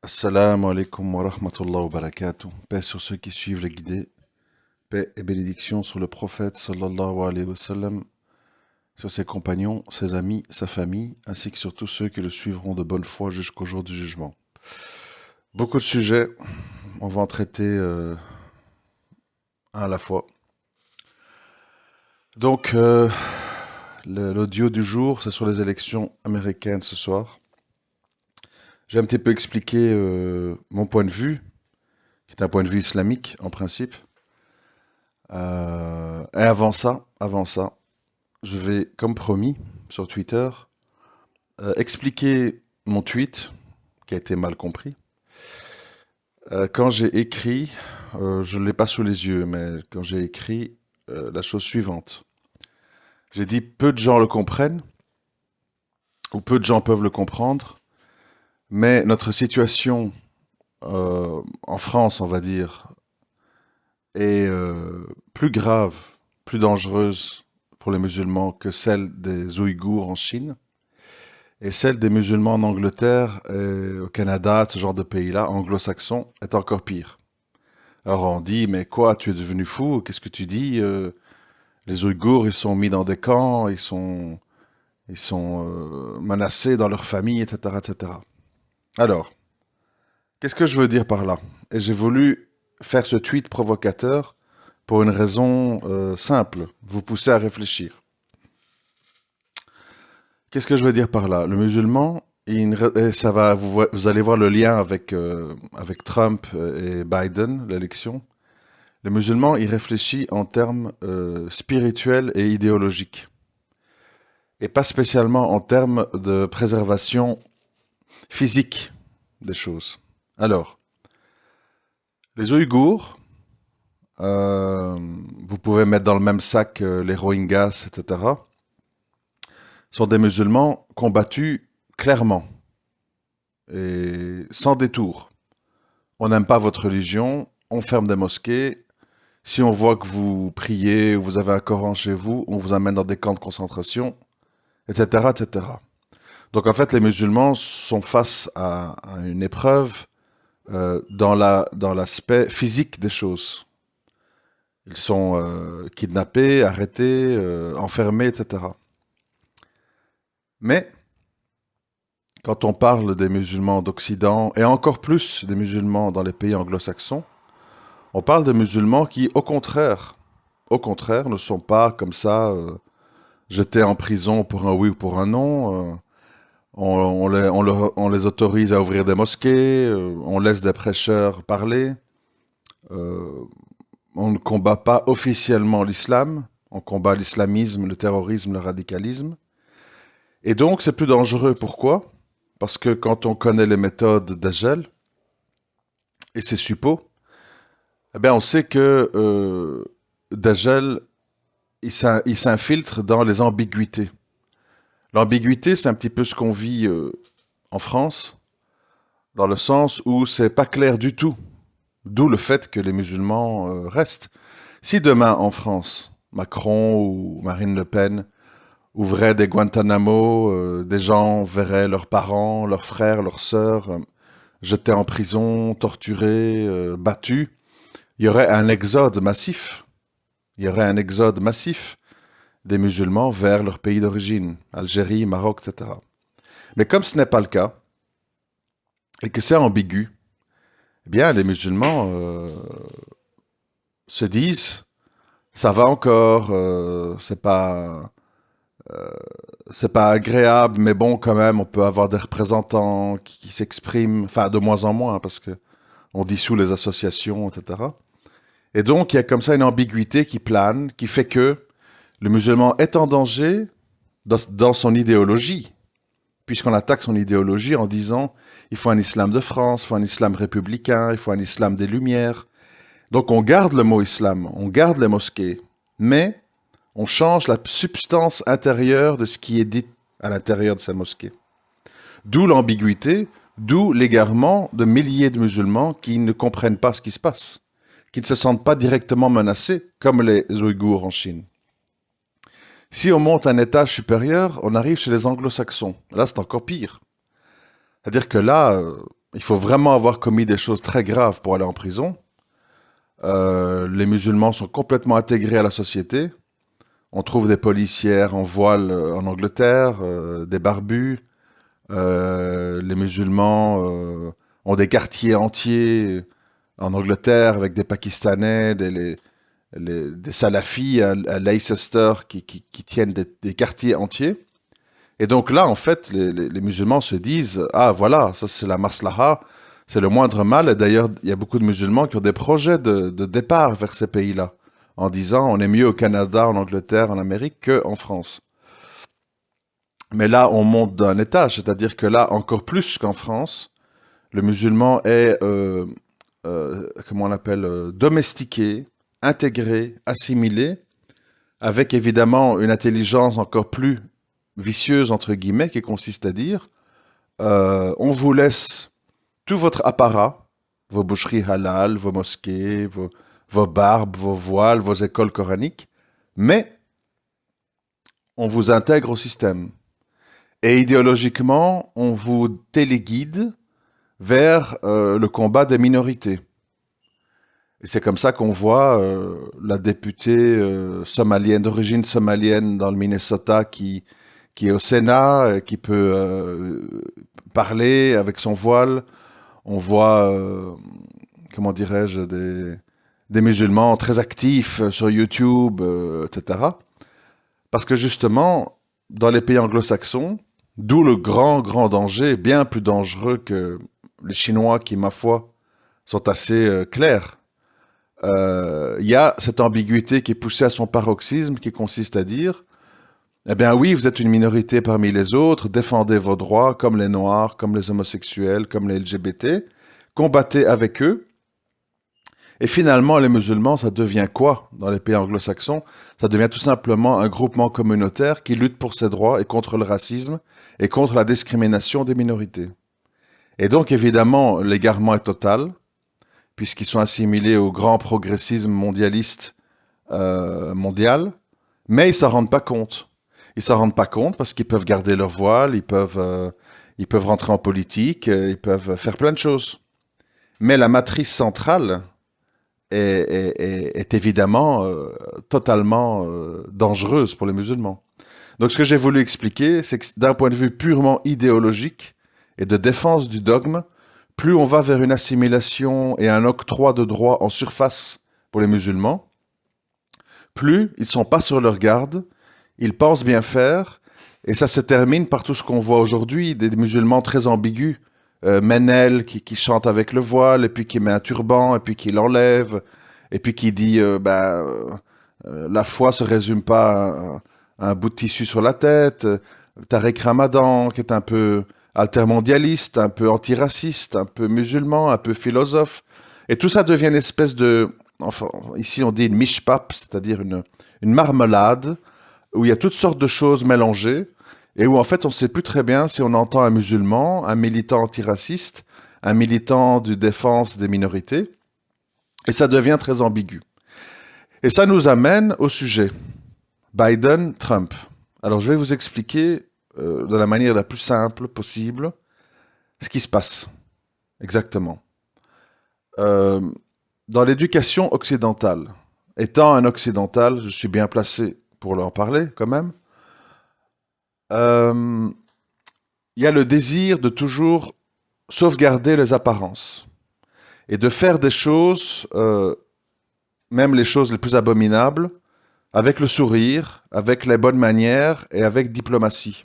Assalamu alaikum wa rahmatullah wa barakatuh. Paix sur ceux qui suivent les guidés. Paix et bénédiction sur le prophète sallallahu alayhi wa sallam, sur ses compagnons, ses amis, sa famille, ainsi que sur tous ceux qui le suivront de bonne foi jusqu'au jour du jugement. Beaucoup de sujets, on va en traiter un à la fois. Donc, l'audio du jour, c'est sur les élections américaines ce soir. J'ai un petit peu expliqué mon point de vue, qui est un point de vue islamique en principe. Et avant ça, je vais, comme promis, sur Twitter, expliquer mon tweet, qui a été mal compris. Quand j'ai écrit, je ne l'ai pas sous les yeux, mais quand j'ai écrit la chose suivante. J'ai dit peu de gens le comprennent, ou peu de gens peuvent le comprendre, mais notre situation en France, on va dire, est plus grave, plus dangereuse pour les musulmans que celle des Ouïghours en Chine et celle des musulmans en Angleterre et au Canada, ce genre de pays-là, anglo-saxons, est encore pire. Alors on dit, mais quoi, tu es devenu fou? Qu'est-ce que tu dis? Les Ouïghours, ils sont mis dans des camps, ils sont menacés dans leur famille, etc., etc. Alors, qu'est-ce que je veux dire par là? Et j'ai voulu faire ce tweet provocateur pour une raison simple, vous pousser à réfléchir. Qu'est-ce que je veux dire par là? Le musulman, et ça va, vous allez voir le lien avec Trump et Biden, l'élection. Le musulman, il réfléchit en termes spirituels et idéologiques, et pas spécialement en termes de préservation physique des choses. Alors, les Ouïghours, euh, vous pouvez mettre dans le même sac les Rohingyas, etc., sont des musulmans combattus clairement et sans détour. On n'aime pas votre religion, on ferme des mosquées. Si on voit que vous priez ou vous avez un Coran chez vous, on vous amène dans des camps de concentration, etc., etc. Donc en fait, les musulmans sont face à une épreuve dans l'aspect physique des choses. Ils sont kidnappés, arrêtés, enfermés, etc. Mais quand on parle des musulmans d'Occident, et encore plus des musulmans dans les pays anglo-saxons, on parle de musulmans qui, au contraire, ne sont pas comme ça jetés en prison pour un oui ou pour un non. On les autorise à ouvrir des mosquées, on laisse des prêcheurs parler. euh, on ne combat pas officiellement l'islam, on combat l'islamisme, le terrorisme, le radicalisme. Et donc c'est plus dangereux. Pourquoi? Parce que quand on connaît les méthodes d'Agel et ses suppôts, eh bien on sait que Dajjal, il s'infiltre dans les ambiguïtés. L'ambiguïté, c'est un petit peu ce qu'on vit en France, dans le sens où c'est pas clair du tout. D'où le fait que les musulmans restent. Si demain en France, Macron ou Marine Le Pen ouvraient des Guantanamo, des gens verraient leurs parents, leurs frères, leurs sœurs jetés en prison, torturés, battus, il y aurait un exode massif. Il y aurait un exode massif des musulmans vers leur pays d'origine, Algérie, Maroc, etc. Mais comme ce n'est pas le cas, et que c'est ambigu, eh bien, les musulmans se disent, ça va encore, c'est pas agréable, mais bon, quand même, on peut avoir des représentants qui s'expriment, enfin, de moins en moins, parce que on dissout les associations, etc. Et donc, il y a comme ça une ambiguïté qui plane, qui fait que le musulman est en danger dans son idéologie, puisqu'on attaque son idéologie en disant il faut un islam de France, il faut un islam républicain, il faut un islam des Lumières. Donc on garde le mot islam, on garde les mosquées, mais on change la substance intérieure de ce qui est dit à l'intérieur de ces mosquées. D'où l'ambiguïté, d'où l'égarement de milliers de musulmans qui ne comprennent pas ce qui se passe, qui ne se sentent pas directement menacés, comme les Ouïghours en Chine. Si on monte un étage supérieur, on arrive chez les anglo-saxons. Là, c'est encore pire. C'est-à-dire que là, il faut vraiment avoir commis des choses très graves pour aller en prison. Les musulmans sont complètement intégrés à la société. On trouve des policières en voile en Angleterre, des barbus. Les musulmans ont des quartiers entiers en Angleterre avec des Pakistanais, des salafis à Leicester qui tiennent des quartiers entiers. Et donc là, en fait, les musulmans se disent, ah voilà, ça c'est la maslaha, c'est le moindre mal. Et d'ailleurs, il y a beaucoup de musulmans qui ont des projets de départ vers ces pays-là, en disant, on est mieux au Canada, en Angleterre, en Amérique qu'en France. Mais là, on monte d'un étage, c'est-à-dire que là, encore plus qu'en France, le musulman est, comment on l'appelle, domestiqué, intégré, assimilé, avec évidemment une intelligence encore plus vicieuse, entre guillemets, qui consiste à dire, on vous laisse tout votre apparat, vos boucheries halal, vos mosquées, vos barbes, vos voiles, vos écoles coraniques, mais on vous intègre au système. Et idéologiquement, on vous téléguide vers le combat des minorités. Et c'est comme ça qu'on voit la députée somalienne, d'origine somalienne dans le Minnesota, qui est au Sénat, qui peut parler avec son voile. On voit, comment dirais-je, des musulmans très actifs sur YouTube, etc. Parce que justement, dans les pays anglo-saxons, d'où le grand danger, bien plus dangereux que les Chinois qui, ma foi, sont assez clairs. Il y a cette ambiguïté qui est poussée à son paroxysme, qui consiste à dire, eh bien oui, vous êtes une minorité parmi les autres, défendez vos droits, comme les Noirs, comme les homosexuels, comme les LGBT, combattez avec eux. Et finalement, les musulmans, ça devient quoi dans les pays anglo-saxons? Ça devient tout simplement un groupement communautaire qui lutte pour ses droits et contre le racisme et contre la discrimination des minorités. Et donc, évidemment, l'égarement est total, puisqu'ils sont assimilés au grand progressisme mondialiste mondial, mais ils s'en rendent pas compte. Ils s'en rendent pas compte parce qu'ils peuvent garder leur voile, ils peuvent rentrer en politique, ils peuvent faire plein de choses. Mais la matrice centrale est évidemment totalement dangereuse pour les musulmans. Donc ce que j'ai voulu expliquer, c'est que d'un point de vue purement idéologique et de défense du dogme, plus on va vers une assimilation et un octroi de droits en surface pour les musulmans, plus ils ne sont pas sur leur garde, ils pensent bien faire, et ça se termine par tout ce qu'on voit aujourd'hui, des musulmans très ambigus, Menel qui chante avec le voile, et puis qui met un turban, et puis qui l'enlève, et puis qui dit la foi se résume pas à un bout de tissu sur la tête. Tariq Ramadan, qui est un peu altermondialiste, un peu antiraciste, un peu musulman, un peu philosophe. Et tout ça devient une espèce de... Enfin, ici on dit une mishpap, c'est-à-dire une marmelade, où il y a toutes sortes de choses mélangées, et où en fait on ne sait plus très bien si on entend un musulman, un militant antiraciste, un militant de défense des minorités, et ça devient très ambigu. Et ça nous amène au sujet. Biden, Trump. Alors je vais vous expliquer de la manière la plus simple possible ce qui se passe exactement. Dans l'éducation occidentale, étant un occidental, je suis bien placé pour leur parler quand même, il y a le désir de toujours sauvegarder les apparences et de faire des choses, même les choses les plus abominables, avec le sourire, avec les bonnes manières et avec diplomatie.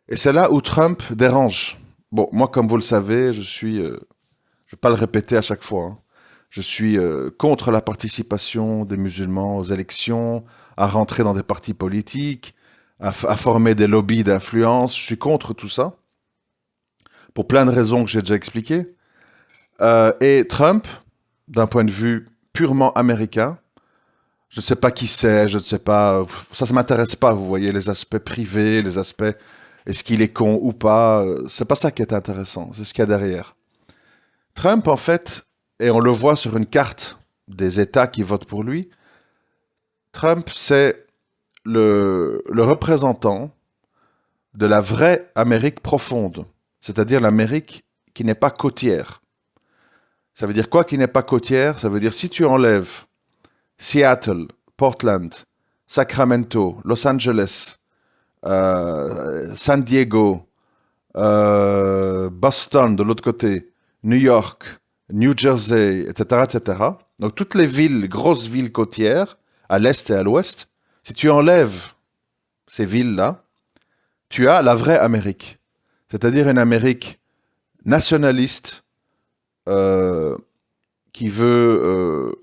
Et c'est là où Trump dérange. Bon, moi, comme vous le savez, je ne vais pas le répéter à chaque fois, hein. Je suis contre la participation des musulmans aux élections, à rentrer dans des partis politiques, à former des lobbies d'influence. Je suis contre tout ça, pour plein de raisons que j'ai déjà expliquées. Et Trump, d'un point de vue purement américain, je ne sais pas qui c'est, je ne sais pas, ça ne m'intéresse pas, vous voyez, les aspects privés, les aspects, est-ce qu'il est con ou pas, c'est pas ça qui est intéressant, c'est ce qu'il y a derrière. Trump, en fait, et on le voit sur une carte des États qui votent pour lui, Trump, c'est le représentant de la vraie Amérique profonde, c'est-à-dire l'Amérique qui n'est pas côtière. Ça veut dire quoi qui n'est pas côtière? Ça veut dire si tu enlèves Seattle, Portland, Sacramento, Los Angeles, San Diego, Boston de l'autre côté, New York, New Jersey, etc., etc. Donc toutes les villes, grosses villes côtières, à l'est et à l'ouest, si tu enlèves ces villes-là, tu as la vraie Amérique. C'est-à-dire une Amérique nationaliste, qui veut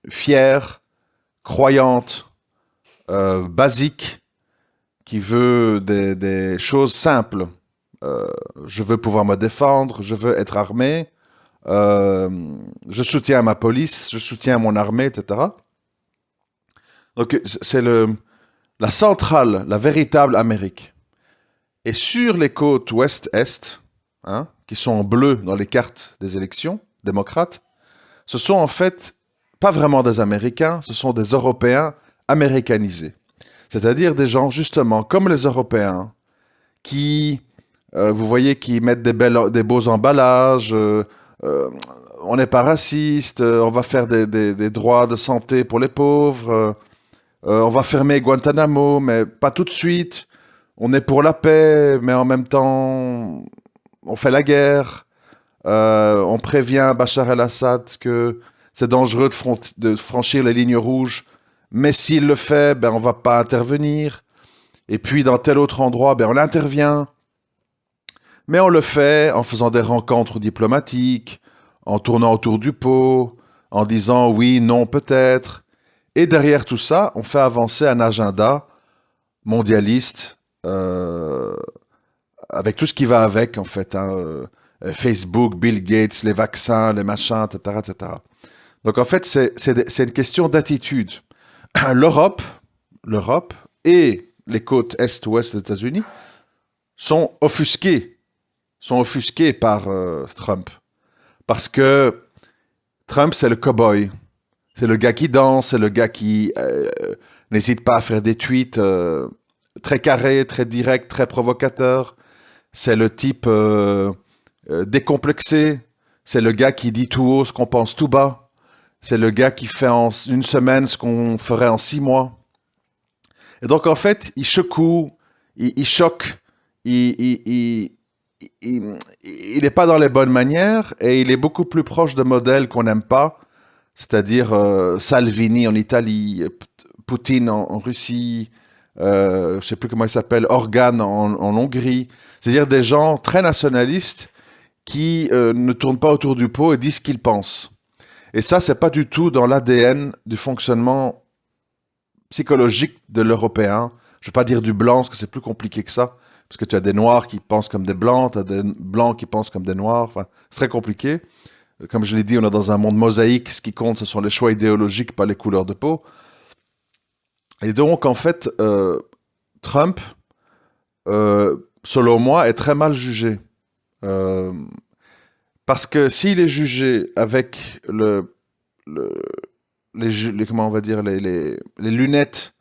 fière, croyante, basique, qui veut des choses simples. Je veux pouvoir me défendre, je veux être armé, je soutiens ma police, je soutiens mon armée, etc. Donc c'est la centrale, la véritable Amérique. Et sur les côtes ouest-est, hein, qui sont en bleu dans les cartes des élections démocrates, ce sont en fait pas vraiment des Américains, ce sont des Européens américanisés. C'est-à-dire des gens, justement, comme les Européens, qui, vous voyez, qui mettent des beaux emballages, on n'est pas raciste, on va faire des droits de santé pour les pauvres, on va fermer Guantanamo, mais pas tout de suite. On est pour la paix, mais en même temps, on fait la guerre. On prévient Bachar el-Assad que c'est dangereux de franchir les lignes rouges, mais s'il le fait, ben, on ne va pas intervenir. Et puis, dans tel autre endroit, ben, on intervient. Mais on le fait en faisant des rencontres diplomatiques, en tournant autour du pot, en disant oui, non, peut-être. Et derrière tout ça, on fait avancer un agenda mondialiste, avec tout ce qui va avec, en fait. Hein, Facebook, Bill Gates, les vaccins, les machins, etc., etc. Donc, en fait, c'est une question d'attitude. L'Europe et les côtes est-ouest des États-Unis sont offusquées par Trump. Parce que Trump, c'est le cow-boy. C'est le gars qui danse, c'est le gars qui n'hésite pas à faire des tweets très carrés, très directs, très provocateurs. C'est le type décomplexé. C'est le gars qui dit tout haut ce qu'on pense tout bas. C'est le gars qui fait en une semaine ce qu'on ferait en 6 mois. Et donc, en fait, il secoue, il choque, il n'est pas dans les bonnes manières et il est beaucoup plus proche de modèles qu'on n'aime pas, c'est-à-dire Salvini en Italie, Poutine en Russie, je ne sais plus comment il s'appelle, Orban en Hongrie. C'est-à-dire des gens très nationalistes qui ne tournent pas autour du pot et disent ce qu'ils pensent. Et ça, c'est pas du tout dans l'ADN du fonctionnement psychologique de l'Européen. Je ne vais pas dire du blanc, parce que c'est plus compliqué que ça. Parce que tu as des noirs qui pensent comme des blancs, tu as des blancs qui pensent comme des noirs. Enfin, c'est très compliqué. Comme je l'ai dit, on est dans un monde mosaïque. Ce qui compte, ce sont les choix idéologiques, pas les couleurs de peau. Et donc, en fait, Trump, selon moi, est très mal jugé. Parce que s'il est jugé avec comment on va dire, les lunettes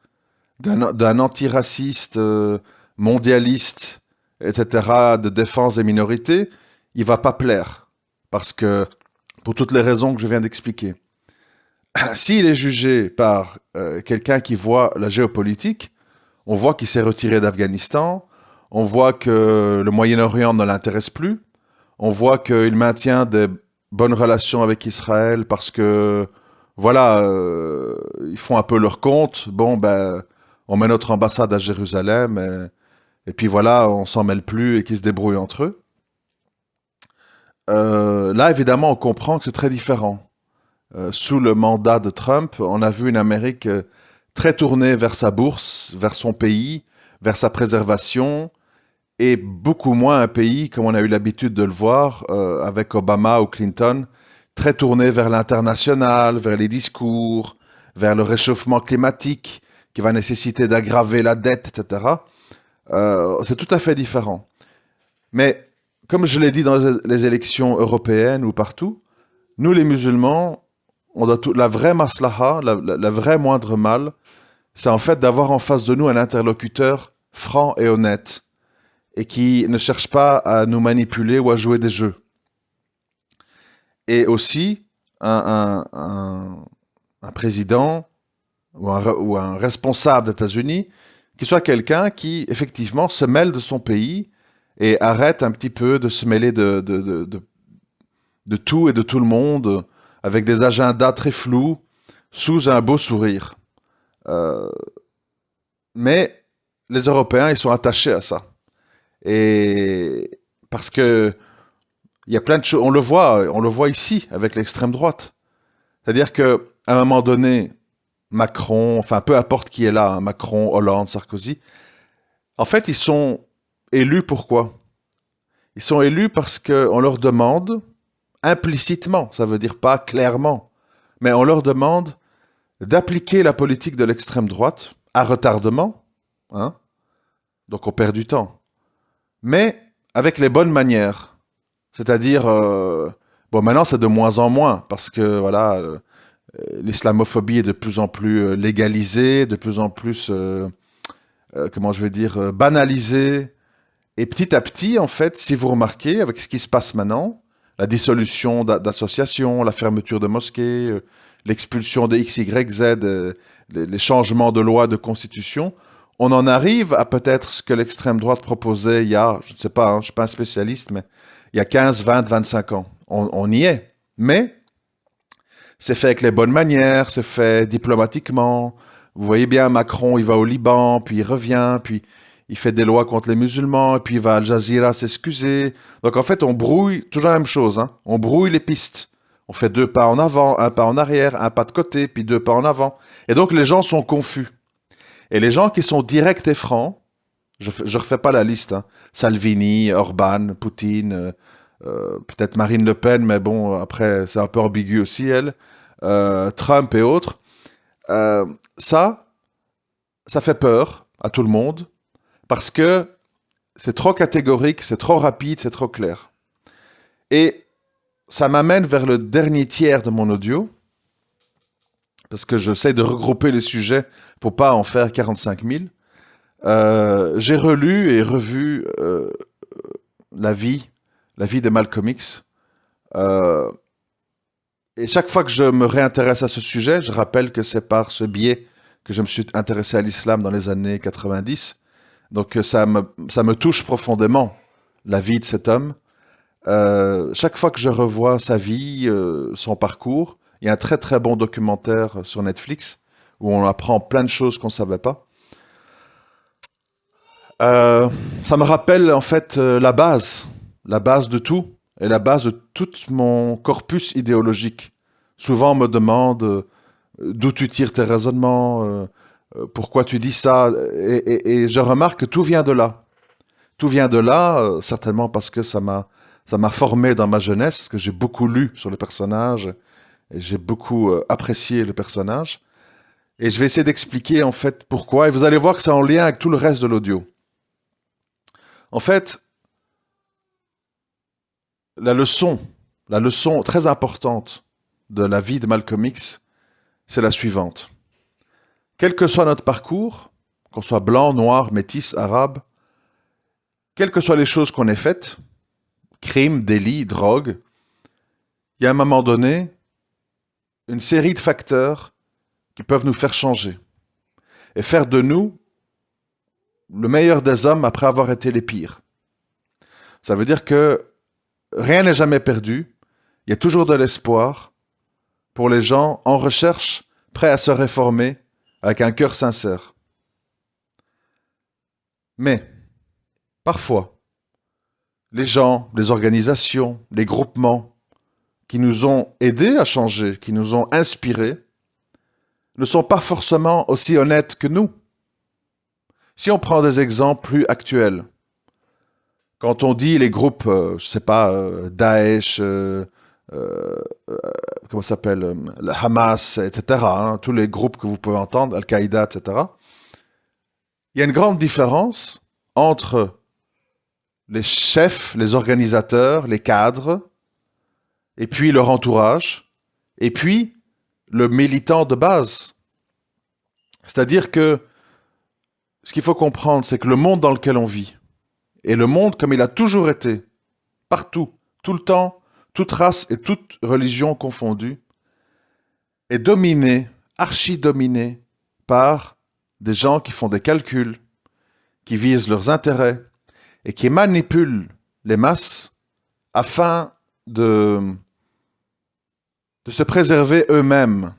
d'un antiraciste mondialiste, etc., de défense des minorités, il va pas plaire. Parce que, pour toutes les raisons que je viens d'expliquer. S'il est jugé par quelqu'un qui voit la géopolitique, on voit qu'il s'est retiré d'Afghanistan, on voit que le Moyen-Orient ne l'intéresse plus, on voit qu'il maintient des bonnes relations avec Israël parce que, voilà, ils font un peu leur compte. Bon, ben, on met notre ambassade à Jérusalem et puis voilà, on s'en mêle plus et qu'ils se débrouillent entre eux. Là, évidemment, on comprend que c'est très différent. Sous le mandat de Trump, on a vu une Amérique très tournée vers sa bourse, vers son pays, vers sa préservation, et beaucoup moins un pays, comme on a eu l'habitude de le voir avec Obama ou Clinton, très tourné vers l'international, vers les discours, vers le réchauffement climatique qui va nécessiter d'aggraver la dette, etc. C'est tout à fait différent. Mais comme je l'ai dit dans les élections européennes ou partout, nous les musulmans, on doit la vraie maslaha, la vraie moindre mal, c'est en fait d'avoir en face de nous un interlocuteur franc et honnête et qui ne cherche pas à nous manipuler ou à jouer des jeux. et aussi un président ou un responsable des États-Unis qui soit quelqu'un qui, effectivement, se mêle de son pays et arrête un petit peu de se mêler de tout et de tout le monde avec des agendas très flous sous un beau sourire. Euh, mais les Européens, ils sont attachés à ça. Et parce que il y a plein de choses, on le voit ici avec l'extrême droite. C'est-à-dire que à un moment donné, Macron, enfin peu importe qui est là, hein, Macron, Hollande, Sarkozy, en fait, ils sont élus pourquoi? Ils sont élus parce qu'on leur demande implicitement, ça veut dire pas clairement, mais on leur demande d'appliquer la politique de l'extrême droite à retardement, hein, donc on perd du temps, mais avec les bonnes manières. C'est-à-dire, bon, maintenant c'est de moins en moins parce que voilà, l'islamophobie est de plus en plus légalisée, de plus en plus, comment je vais dire, banalisée. Et petit à petit, en fait, si vous remarquez, avec ce qui se passe maintenant, la dissolution d'associations, la fermeture de mosquées, l'expulsion de X, Y, Z, les changements de loi, de constitution, on en arrive à peut-être ce que l'extrême droite proposait il y a, je ne sais pas, hein, je ne suis pas un spécialiste, mais il y a 15, 20, 25 ans. On y est. Mais c'est fait avec les bonnes manières, c'est fait diplomatiquement. Vous voyez bien, Macron, il va au Liban, puis il revient, puis il fait des lois contre les musulmans, et puis il va à Al Jazeera s'excuser. Donc en fait, on brouille, toujours la même chose, hein. On brouille les pistes. On fait 2 pas en avant, 1 pas en arrière, 1 pas de côté, puis 2 pas en avant. Et donc les gens sont confus. Et les gens qui sont directs et francs, je refais pas la liste, hein. Salvini, Orban, Poutine, peut-être Marine Le Pen, mais bon, après, c'est un peu ambigu aussi, elle, Trump et autres. Euh, ça, ça fait peur à tout le monde parce que c'est trop catégorique, c'est trop rapide, c'est trop clair. Et ça m'amène vers le dernier tiers de mon audio, parce que j'essaie de regrouper les sujets pour pas en faire 45 000. J'ai relu et revu la vie, la vie de Malcolm X. Euh, et chaque fois que je me réintéresse à ce sujet, je rappelle que c'est par ce biais que je me suis intéressé à l'islam dans les années 90. Donc ça me touche profondément, la vie de cet homme. Chaque fois que je revois sa vie, son parcours, il y a un très très bon documentaire sur Netflix où on apprend plein de choses qu'on ne savait pas. Ça me rappelle en fait la base de tout, et la base de tout mon corpus idéologique. Souvent on me demande d'où tu tires tes raisonnements, pourquoi tu dis ça, et je remarque que tout vient de là. Tout vient de là, certainement parce que ça m'a formé dans ma jeunesse, que j'ai beaucoup lu sur le personnage, et j'ai beaucoup apprécié le personnage. Et je vais essayer d'expliquer en fait pourquoi, et vous allez voir que c'est en lien avec tout le reste de l'audio. En fait, la leçon très importante de la vie de Malcolm X, c'est la suivante. Quel que soit notre parcours, qu'on soit blanc, noir, métis, arabe, quelles que soient les choses qu'on ait faites, crimes, délits, drogue, il y a à un moment donné une série de facteurs qui peuvent nous faire changer et faire de nous le meilleur des hommes après avoir été les pires. Ça veut dire que rien n'est jamais perdu, il y a toujours de l'espoir pour les gens en recherche, prêts à se réformer avec un cœur sincère. Mais, parfois, les gens, les organisations, les groupements qui nous ont aidés à changer, qui nous ont inspirés, ne sont pas forcément aussi honnêtes que nous. Si on prend des exemples plus actuels, quand on dit les groupes, je sais pas, Daesh, comment ça s'appelle, le Hamas, etc., hein, tous les groupes que vous pouvez entendre, Al-Qaïda, etc., il y a une grande différence entre les chefs, les organisateurs, les cadres, et puis leur entourage, et puis le militant de base. C'est-à-dire que ce qu'il faut comprendre, c'est que le monde dans lequel on vit, et le monde comme il a toujours été, partout, tout le temps, toute race et toute religion confondue, est dominée, archi-dominée, par des gens qui font des calculs, qui visent leurs intérêts et qui manipulent les masses afin de se préserver eux-mêmes.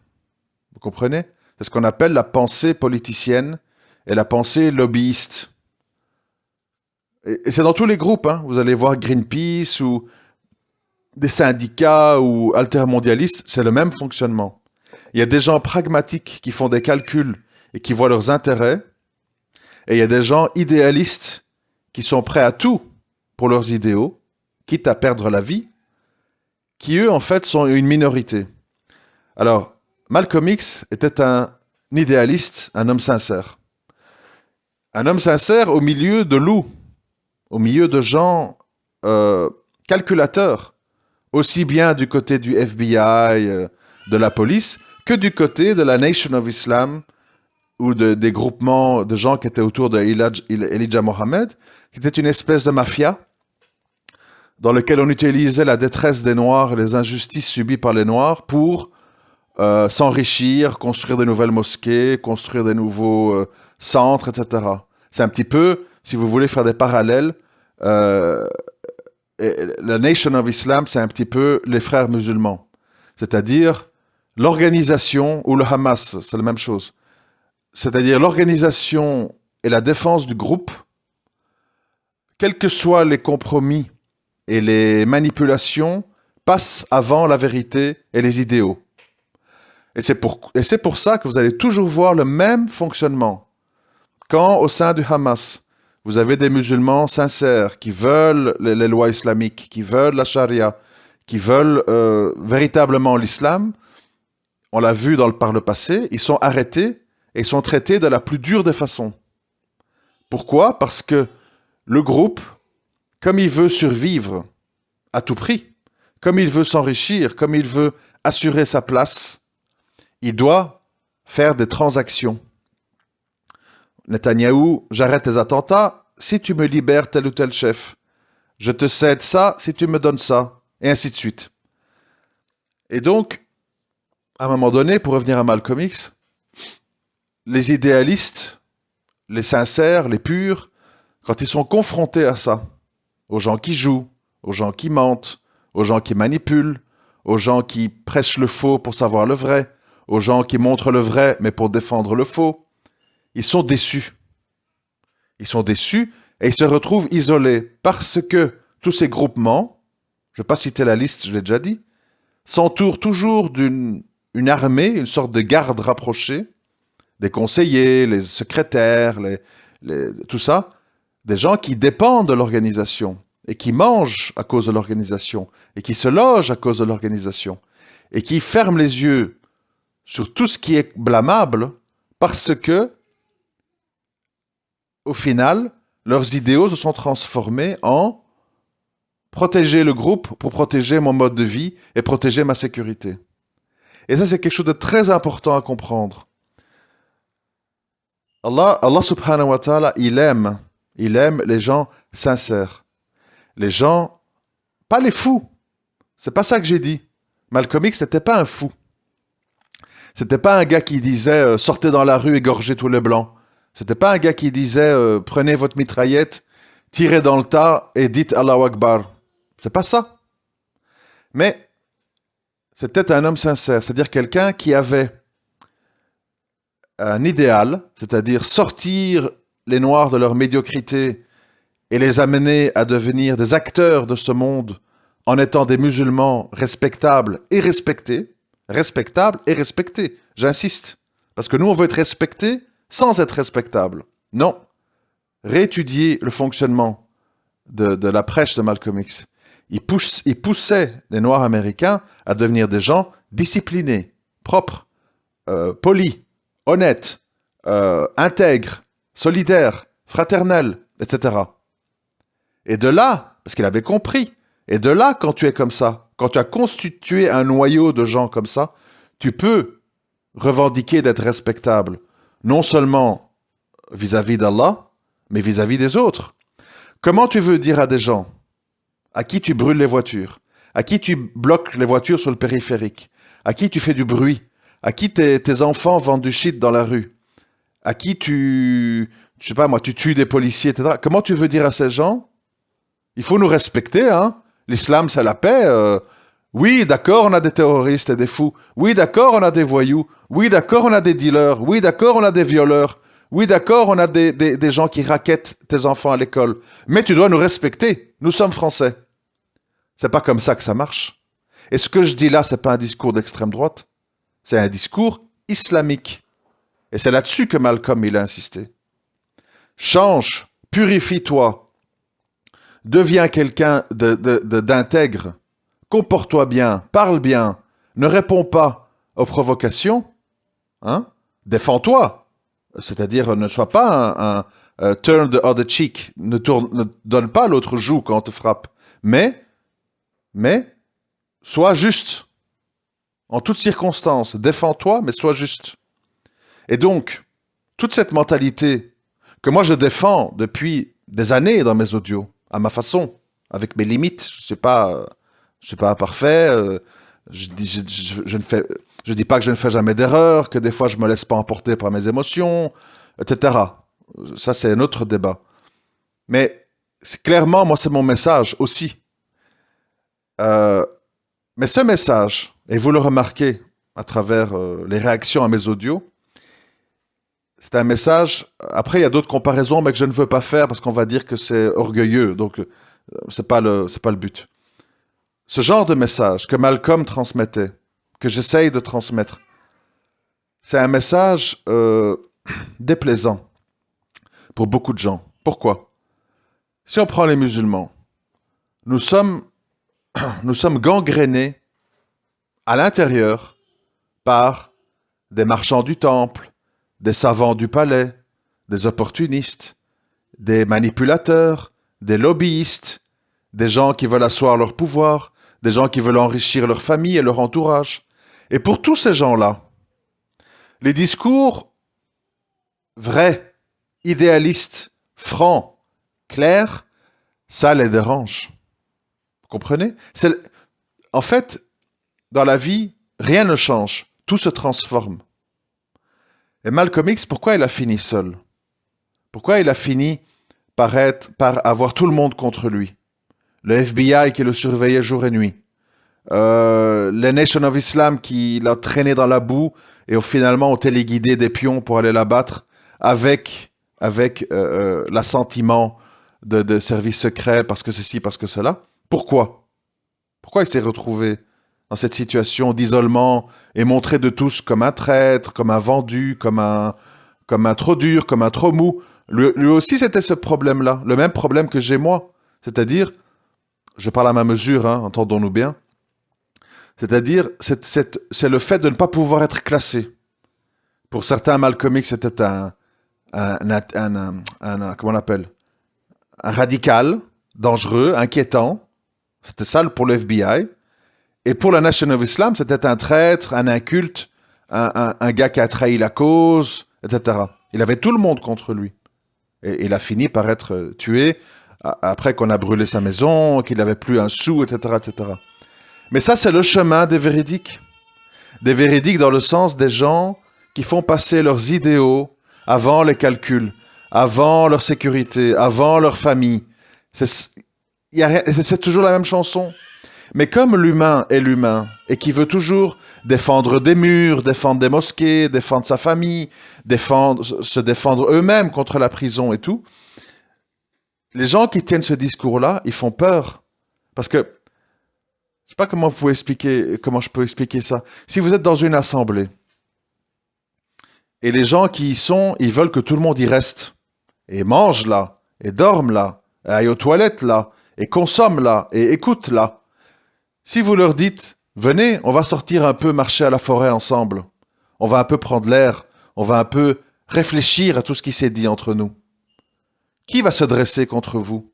Vous comprenez? C'est ce qu'on appelle la pensée politicienne et la pensée lobbyiste. Et c'est dans tous les groupes, hein. Vous allez voir Greenpeace ou des syndicats ou altermondialistes, c'est le même fonctionnement. Il y a des gens pragmatiques qui font des calculs et qui voient leurs intérêts, et il y a des gens idéalistes qui sont prêts à tout pour leurs idéaux, quitte à perdre la vie, qui eux, en fait, sont une minorité. Alors, Malcolm X était un idéaliste, un homme sincère. Un homme sincère au milieu de loups, au milieu de gens calculateurs, aussi bien du côté du FBI, de la police, que du côté de la Nation of Islam, ou des groupements de gens qui étaient autour de Elijah Mohammed, qui était une espèce de mafia, dans lequel on utilisait la détresse des Noirs et les injustices subies par les Noirs pour s'enrichir, construire de nouvelles mosquées, construire des nouveaux centres, etc. C'est un petit peu, si vous voulez faire des parallèles, la Nation of Islam, c'est un petit peu les frères musulmans. C'est-à-dire l'organisation, ou le Hamas, c'est la même chose. C'est-à-dire l'organisation et la défense du groupe, quels que soient les compromis et les manipulations, passent avant la vérité et les idéaux. Et c'est pour ça que vous allez toujours voir le même fonctionnement. Quand au sein du Hamas, vous avez des musulmans sincères qui veulent les lois islamiques, qui veulent la charia, qui veulent véritablement l'islam, on l'a vu par le passé, ils sont arrêtés et ils sont traités de la plus dure des façons. Pourquoi? Parce que le groupe, comme il veut survivre à tout prix, comme il veut s'enrichir, comme il veut assurer sa place, il doit faire des transactions. Netanyahou, j'arrête les attentats si tu me libères tel ou tel chef. Je te cède ça si tu me donnes ça. Et ainsi de suite. Et donc, à un moment donné, pour revenir à Malcolm X, les idéalistes, les sincères, les purs, quand ils sont confrontés à ça, aux gens qui jouent, aux gens qui mentent, aux gens qui manipulent, aux gens qui prêchent le faux pour savoir le vrai, aux gens qui montrent le vrai mais pour défendre le faux, ils sont déçus. Ils sont déçus et ils se retrouvent isolés parce que tous ces groupements, je ne vais pas citer la liste, je l'ai déjà dit, s'entourent toujours d'une armée, une sorte de garde rapprochée, des conseillers, les secrétaires, tout ça, des gens qui dépendent de l'organisation et qui mangent à cause de l'organisation et qui se logent à cause de l'organisation et qui ferment les yeux sur tout ce qui est blâmable parce que, au final, leurs idéaux se sont transformés en protéger le groupe pour protéger mon mode de vie et protéger ma sécurité. Et ça, c'est quelque chose de très important à comprendre. Allah subhanahu wa ta'ala, il aime les gens sincères. Les gens, pas les fous. C'est pas ça que j'ai dit. Malcolm X n'était pas un fou. C'était pas un gars qui disait sortez dans la rue, égorgez tous les blancs. C'était pas un gars qui disait prenez votre mitraillette, tirez dans le tas et dites Allahu Akbar. C'est pas ça. Mais c'était un homme sincère, c'est-à-dire quelqu'un qui avait un idéal, c'est-à-dire sortir les Noirs de leur médiocrité et les amener à devenir des acteurs de ce monde en étant des musulmans respectables et respectés. Respectables et respectés, j'insiste. Parce que nous, on veut être respectés sans être respectables. Non. Réétudier le fonctionnement de la prêche de Malcolm X. Il poussait les Noirs américains à devenir des gens disciplinés, propres, polis, honnêtes, intègres, solidaires, fraternels, etc. Et de là, parce qu'il avait compris, et de là, quand tu es comme ça, quand tu as constitué un noyau de gens comme ça, tu peux revendiquer d'être respectable, non seulement vis-à-vis d'Allah, mais vis-à-vis des autres. Comment tu veux dire à des gens à qui tu brûles les voitures, à qui tu bloques les voitures sur le périphérique, à qui tu fais du bruit, à qui tes enfants vendent du shit dans la rue, à qui je sais pas moi, tu tues des policiers, etc. Comment tu veux dire à ces gens, il faut nous respecter, hein? L'islam, c'est la paix. Oui, d'accord, on a des terroristes et des fous. Oui, d'accord, on a des voyous. Oui, d'accord, on a des dealers. Oui, d'accord, on a des violeurs. Oui, d'accord, on a des gens qui raquettent tes enfants à l'école. Mais tu dois nous respecter. Nous sommes français. C'est pas comme ça que ça marche. Et ce que je dis là, c'est pas un discours d'extrême droite. C'est un discours islamique. Et c'est là-dessus que Malcolm, il a insisté. Change, purifie-toi, deviens quelqu'un d'intègre, comporte-toi bien, parle bien, ne réponds pas aux provocations, hein? Défends-toi. C'est-à-dire, ne sois pas un turn the other cheek, ne donne pas l'autre joue quand on te frappe, mais sois juste. En toutes circonstances, défends-toi, mais sois juste. Et donc, toute cette mentalité que moi je défends depuis des années dans mes audios, à ma façon, avec mes limites, je suis pas parfait, je dis pas que je ne fais jamais d'erreur, que des fois je me laisse pas emporter par mes émotions, etc. Ça c'est un autre débat. Mais clairement, moi c'est mon message aussi. Mais ce message, et vous le remarquez à travers les réactions à mes audios, c'est un message. Après, il y a d'autres comparaisons, mais que je ne veux pas faire parce qu'on va dire que c'est orgueilleux. Donc, c'est pas le but. Ce genre de message que Malcolm transmettait, que j'essaye de transmettre, c'est un message déplaisant pour beaucoup de gens. Pourquoi? Si on prend les musulmans, nous sommes gangrénés à l'intérieur par des marchands du temple, des savants du palais, des opportunistes, des manipulateurs, des lobbyistes, des gens qui veulent asseoir leur pouvoir, des gens qui veulent enrichir leur famille et leur entourage. Et pour tous ces gens-là, les discours vrais, idéalistes, francs, clairs, ça les dérange. Vous comprenez? En fait, dans la vie, rien ne change, tout se transforme. Et Malcolm X, pourquoi il a fini seul? Pourquoi il a fini par avoir tout le monde contre lui? Le FBI qui le surveillait jour et nuit. Les Nation of Islam qui l'a traîné dans la boue et finalement ont téléguidé des pions pour aller l'abattre avec l'assentiment de services secrets parce que ceci, parce que cela. Pourquoi? Pourquoi il s'est retrouvé dans cette situation d'isolement et montré de tous comme un traître, comme un vendu, comme un trop dur, comme un trop mou? Lui aussi, c'était ce problème-là, le même problème que j'ai moi. C'est-à-dire, je parle à ma mesure, hein, entendons-nous bien, c'est-à-dire, c'est le fait de ne pas pouvoir être classé. Pour certains, Malcolm X, c'était comment on appelle? Un radical, dangereux, inquiétant. C'était ça pour le FBI. Et pour la Nation of Islam, c'était un traître, un inculte, un gars qui a trahi la cause, etc. Il avait tout le monde contre lui. Et il a fini par être tué après qu'on a brûlé sa maison, qu'il n'avait plus un sou, etc., etc. Mais ça, c'est le chemin des véridiques. Des véridiques dans le sens des gens qui font passer leurs idéaux avant les calculs, avant leur sécurité, avant leur famille. C'est toujours la même chanson. Mais comme l'humain est l'humain et qui veut toujours défendre des murs, défendre des mosquées, défendre sa famille, se défendre eux-mêmes contre la prison et tout, les gens qui tiennent ce discours-là, ils font peur. Parce que, je sais pas comment je peux expliquer ça. Si vous êtes dans une assemblée et les gens qui y sont, ils veulent que tout le monde y reste et mange là, et dorme là, et aille aux toilettes là, et consomme là, et écoute là. Si vous leur dites, venez, on va sortir un peu marcher à la forêt ensemble, on va un peu prendre l'air, on va un peu réfléchir à tout ce qui s'est dit entre nous. Qui va se dresser contre vous?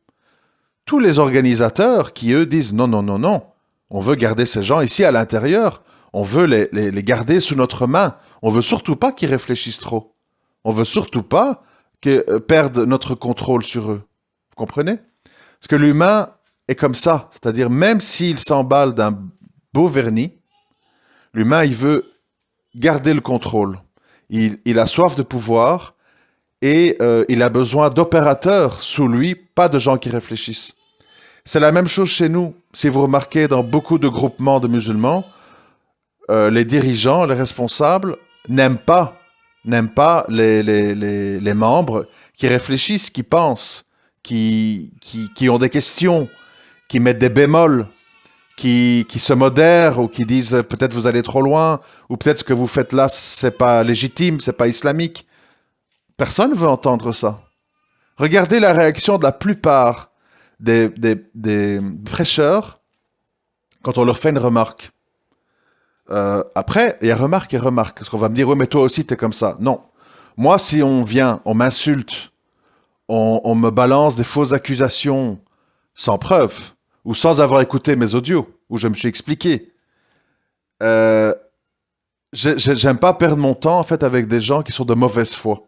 Tous les organisateurs qui, eux, disent non, non, non, non, on veut garder ces gens ici à l'intérieur, on veut les garder sous notre main, on veut surtout pas qu'ils réfléchissent trop, on veut surtout pas qu'ils perdent notre contrôle sur eux. Vous comprenez? Parce que l'humain, est comme ça. C'est-à-dire, même s'il s'emballe d'un beau vernis, l'humain, il veut garder le contrôle. Il a soif de pouvoir et il a besoin d'opérateurs sous lui, pas de gens qui réfléchissent. C'est la même chose chez nous. Si vous remarquez dans beaucoup de groupements de musulmans, les dirigeants, les responsables n'aiment pas les membres qui réfléchissent, qui pensent, qui ont des questions, qui mettent des bémols, qui se modèrent ou qui disent peut-être vous allez trop loin ou peut-être ce que vous faites là c'est pas légitime, c'est pas islamique. Personne ne veut entendre ça. Regardez la réaction de la plupart des prêcheurs quand on leur fait une remarque. Après, il y a remarque et remarque. Parce qu'on va me dire, oui, mais toi aussi, t'es comme ça. Non. Moi, si on vient, on m'insulte, on me balance des fausses accusations sans preuve, ou sans avoir écouté mes audios, où je me suis expliqué, j'aime pas perdre mon temps, en fait, avec des gens qui sont de mauvaise foi.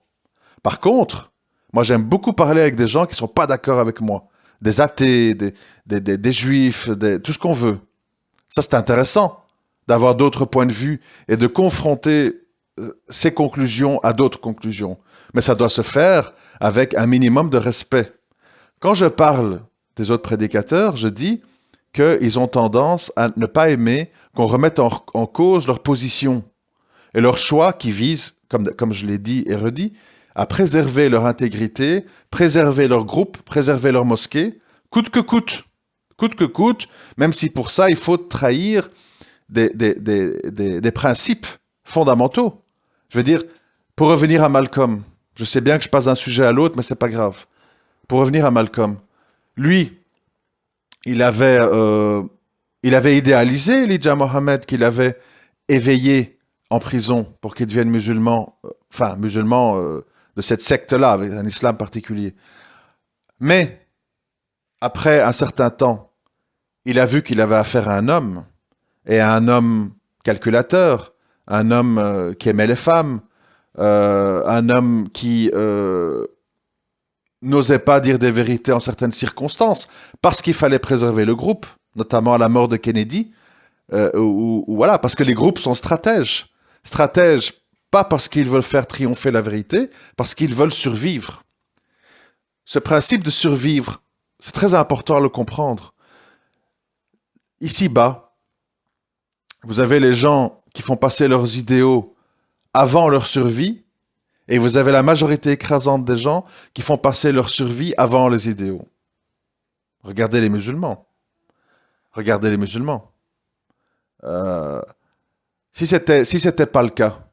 Par contre, moi, j'aime beaucoup parler avec des gens qui sont pas d'accord avec moi. Des athées, des juifs, tout ce qu'on veut. Ça, c'est intéressant d'avoir d'autres points de vue et de confronter ces conclusions à d'autres conclusions. Mais ça doit se faire avec un minimum de respect. Quand je parle des autres prédicateurs, je dis qu'ils ont tendance à ne pas aimer qu'on remette en cause leur position et leur choix qui visent, comme je l'ai dit et redit, à préserver leur intégrité, préserver leur groupe, préserver leur mosquée, coûte que coûte. Coûte que coûte, même si pour ça, il faut trahir des principes fondamentaux. Je veux dire, pour revenir à Malcolm, je sais bien que je passe d'un sujet à l'autre, mais c'est pas grave. Pour revenir à Malcolm, lui, il avait idéalisé Elijah Mohammed, qu'il avait éveillé en prison pour qu'il devienne musulman, de cette secte-là, avec un islam particulier. Mais, après un certain temps, il a vu qu'il avait affaire à un homme, et à un homme calculateur, un homme qui aimait les femmes, un homme qui n'osait pas dire des vérités en certaines circonstances, parce qu'il fallait préserver le groupe, notamment à la mort de Kennedy, voilà, parce que les groupes sont stratèges. Stratèges, pas parce qu'ils veulent faire triompher la vérité, parce qu'ils veulent survivre. Ce principe de survivre, c'est très important à le comprendre. Ici-bas, vous avez les gens qui font passer leurs idéaux avant leur survie, et vous avez la majorité écrasante des gens qui font passer leur survie avant les idéaux. Regardez les musulmans. Regardez les musulmans. Si c'était pas le cas,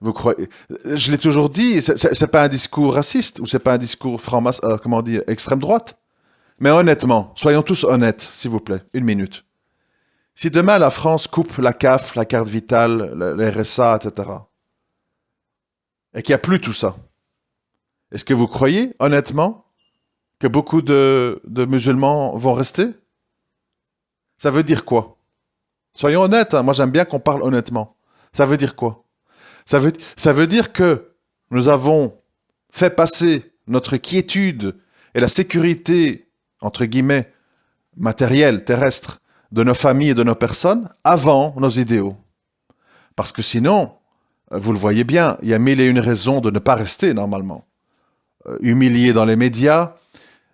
vous croyez, je l'ai toujours dit, c'est pas un discours raciste ou c'est pas un discours extrême droite. Mais honnêtement, soyons tous honnêtes, s'il vous plaît, une minute. Si demain la France coupe la CAF, la carte vitale, le RSA, etc., et qu'il n'y a plus tout ça, est-ce que vous croyez, honnêtement, que beaucoup de musulmans vont rester? Ça veut dire quoi? Soyons honnêtes, hein, moi j'aime bien qu'on parle honnêtement. Ça veut dire quoi? Ça veut dire que nous avons fait passer notre quiétude et la sécurité, entre guillemets, matérielle, terrestre, de nos familles et de nos personnes avant nos idéaux. Parce que sinon, vous le voyez bien, il y a mille et une raisons de ne pas rester normalement. Humilié dans les médias,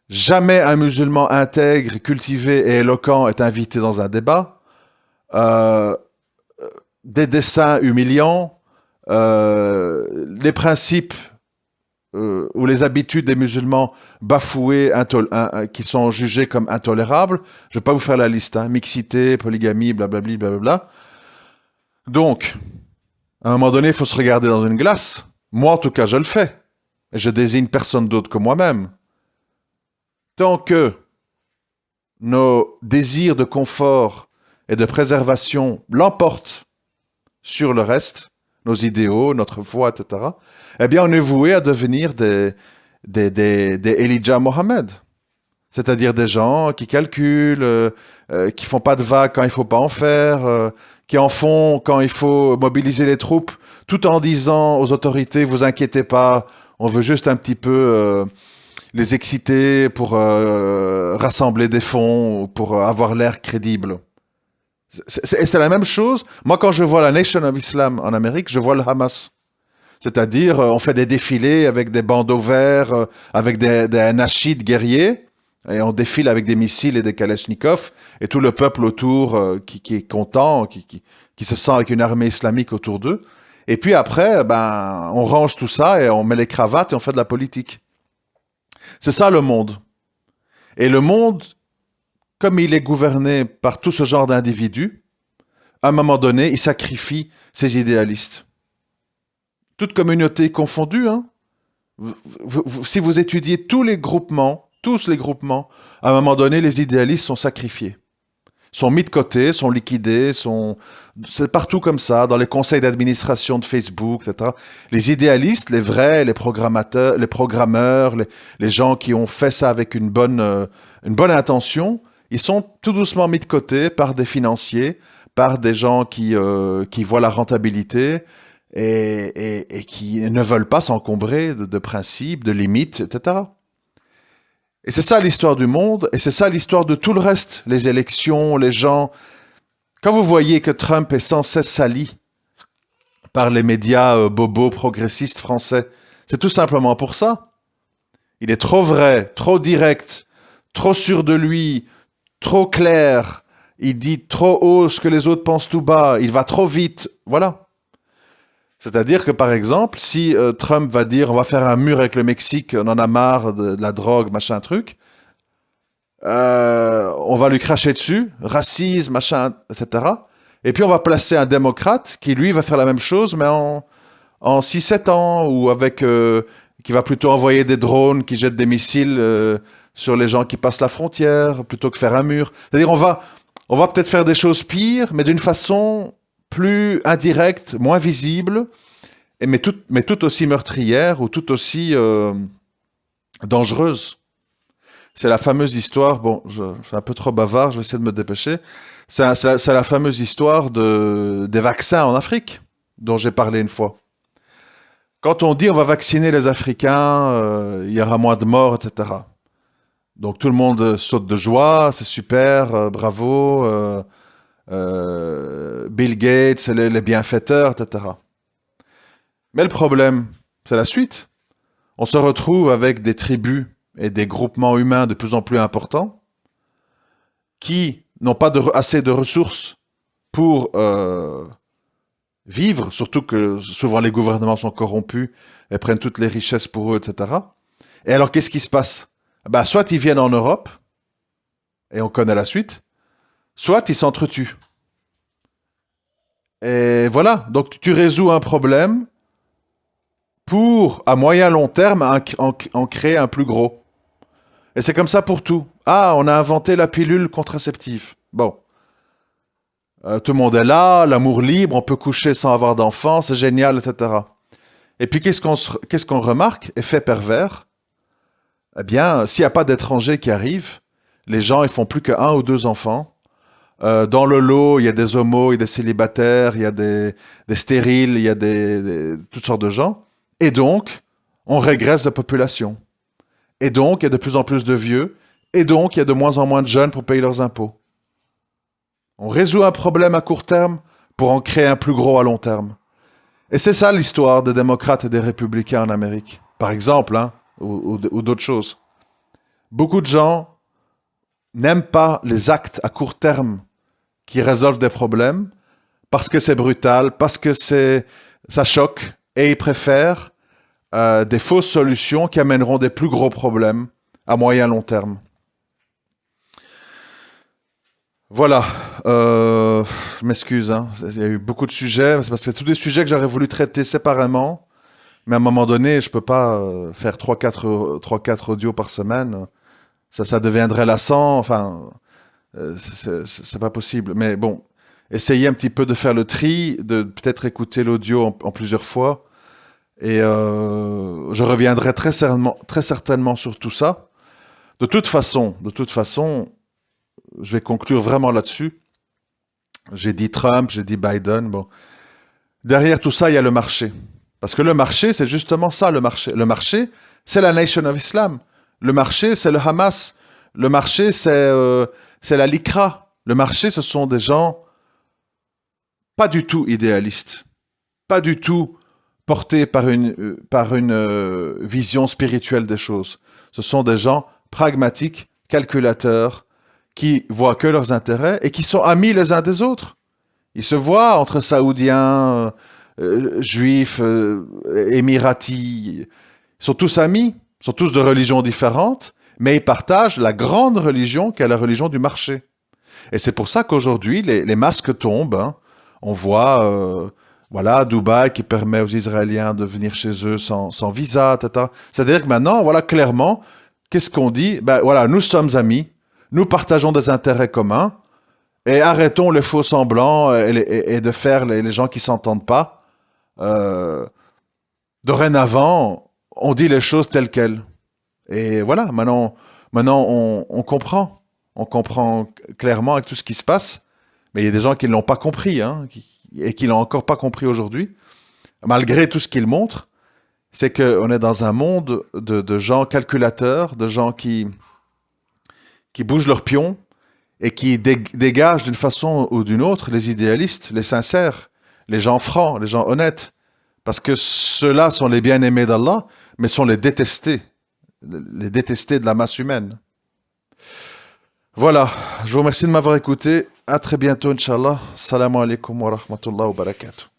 jamais un musulman intègre, cultivé et éloquent est invité dans un débat. Des dessins humiliants, les principes ou les habitudes des musulmans bafoués, qui sont jugés comme intolérables. Je ne vais pas vous faire la liste, hein. Mixité, polygamie, blablabli, blablabla. Donc, à un moment donné, il faut se regarder dans une glace. Moi, en tout cas, je le fais. Et je désigne personne d'autre que moi-même. Tant que nos désirs de confort et de préservation l'emportent sur le reste, nos idéaux, notre foi, etc., eh bien, on est voué à devenir des Elijah Mohammed. C'est-à-dire des gens qui calculent, qui font pas de vagues quand il faut pas en faire, qui en font quand il faut mobiliser les troupes, tout en disant aux autorités, vous inquiétez pas, on veut juste un petit peu les exciter pour rassembler des fonds, pour avoir l'air crédible. C'est la même chose. Moi, quand je vois la Nation of Islam en Amérique, je vois le Hamas. C'est-à-dire, on fait des défilés avec des bandeaux verts, avec des nashids guerriers, et on défile avec des missiles et des kalachnikovs, et tout le peuple autour qui est content, qui se sent avec une armée islamique autour d'eux. Et puis après, ben, on range tout ça et on met les cravates et on fait de la politique. C'est ça le monde. Et le monde, comme il est gouverné par tout ce genre d'individus, à un moment donné, il sacrifie ses idéalistes. Toutes communautés confondues, hein. Si vous étudiez tous les groupements, à un moment donné, les idéalistes sont sacrifiés. Sont mis de côté, sont liquidés, c'est partout comme ça, dans les conseils d'administration de Facebook, etc. Les idéalistes, les vrais, les programmateurs, les programmeurs, les gens qui ont fait ça avec une bonne intention, ils sont tout doucement mis de côté par des financiers, par des gens qui voient la rentabilité et qui ne veulent pas s'encombrer de principes, de limites, etc. Et c'est ça l'histoire du monde, et c'est ça l'histoire de tout le reste, les élections, les gens. Quand vous voyez que Trump est sans cesse sali par les médias bobos progressistes français, c'est tout simplement pour ça. Il est trop vrai, trop direct, trop sûr de lui, trop clair, il dit trop haut ce que les autres pensent tout bas, il va trop vite, voilà. C'est-à-dire que, par exemple, si Trump va dire on va faire un mur avec le Mexique, on en a marre de la drogue, machin truc, on va lui cracher dessus, racisme, machin, etc. Et puis on va placer un démocrate qui, lui, va faire la même chose, mais en 6-7 ans, ou avec qui va plutôt envoyer des drones qui jettent des missiles sur les gens qui passent la frontière, plutôt que faire un mur. C'est-à-dire on va peut-être faire des choses pires, mais d'une façon plus indirecte, moins visible, mais tout aussi meurtrière ou tout aussi dangereuse. C'est la fameuse histoire, bon, je suis un peu trop bavard, je vais essayer de me dépêcher, c'est la fameuse histoire des vaccins en Afrique, dont j'ai parlé une fois. Quand on dit on va vacciner les Africains, il y aura moins de morts, etc. Donc tout le monde saute de joie, c'est super, bravo, Bill Gates, les bienfaiteurs, etc. Mais le problème, c'est la suite. On se retrouve avec des tribus et des groupements humains de plus en plus importants qui n'ont pas assez de ressources pour vivre, surtout que souvent les gouvernements sont corrompus et prennent toutes les richesses pour eux, etc. Et alors, qu'est-ce qui se passe? Ben, soit ils viennent en Europe, et on connaît la suite, soit ils s'entretuent. Et voilà, donc tu résous un problème pour, à moyen long terme, en créer un plus gros. Et c'est comme ça pour tout. Ah, on a inventé la pilule contraceptive. Bon. Tout le monde est là, l'amour libre, on peut coucher sans avoir d'enfants, c'est génial, etc. Et puis qu'est-ce qu'on remarque? Effet pervers. Eh bien, s'il n'y a pas d'étrangers qui arrivent, les gens, ils font plus que 1 ou 2 enfants. Dans le lot, il y a des homos, il y a des célibataires, il y a des stériles, il y a toutes sortes de gens. Et donc, on régresse de population. Et donc, il y a de plus en plus de vieux. Et donc, il y a de moins en moins de jeunes pour payer leurs impôts. On résout un problème à court terme pour en créer un plus gros à long terme. Et c'est ça l'histoire des démocrates et des républicains en Amérique. Par exemple, hein, ou d'autres choses. Beaucoup de gens n'aiment pas les actes à court terme qui résolvent des problèmes parce que c'est brutal, parce que ça choque, et ils préfèrent des fausses solutions qui amèneront des plus gros problèmes à moyen long terme. Voilà, je m'excuse, hein. Il y a eu beaucoup de sujets, c'est parce que c'est tous des sujets que j'aurais voulu traiter séparément, mais à un moment donné, je peux pas faire 3-4 audios par semaine. Ça deviendrait lassant, enfin, c'est pas possible. Mais bon, essayez un petit peu de faire le tri, de peut-être écouter l'audio en plusieurs fois, et je reviendrai très certainement sur tout ça. De toute façon, je vais conclure vraiment là-dessus. J'ai dit Trump, j'ai dit Biden. Bon. Derrière tout ça, il y a le marché. Parce que le marché, c'est justement ça, le marché. Le marché, c'est la Nation of Islam. Le marché, c'est le Hamas. Le marché, c'est la Likra. Le marché, ce sont des gens pas du tout idéalistes, pas du tout portés par une vision spirituelle des choses. Ce sont des gens pragmatiques, calculateurs, qui voient que leurs intérêts et qui sont amis les uns des autres. Ils se voient entre Saoudiens, Juifs, Émiratis. Ils sont tous amis, ils sont tous de religions différentes, mais ils partagent la grande religion qui est la religion du marché. Et c'est pour ça qu'aujourd'hui, les masques tombent. Hein. On voit, voilà, Dubaï qui permet aux Israéliens de venir chez eux sans visa, tata. C'est-à-dire que maintenant, voilà, clairement, qu'est-ce qu'on dit? Ben voilà, nous sommes amis, nous partageons des intérêts communs, et arrêtons les faux semblants et de faire les gens qui s'entendent pas. Dorénavant, on dit les choses telles quelles. Et voilà, maintenant on comprend. On comprend clairement avec tout ce qui se passe. Mais il y a des gens qui ne l'ont pas compris, hein, et qui ne l'ont encore pas compris aujourd'hui. Malgré tout ce qu'ils montrent, c'est qu'on est dans un monde de gens calculateurs, de gens qui bougent leurs pions et qui dégagent d'une façon ou d'une autre les idéalistes, les sincères, les gens francs, les gens honnêtes. Parce que ceux-là sont les bien-aimés d'Allah, mais sont les détestés de la masse humaine. Voilà, je vous remercie de m'avoir écouté. À très bientôt, Inch'Allah. Assalamu alaikum wa rahmatullahi wa barakatuh.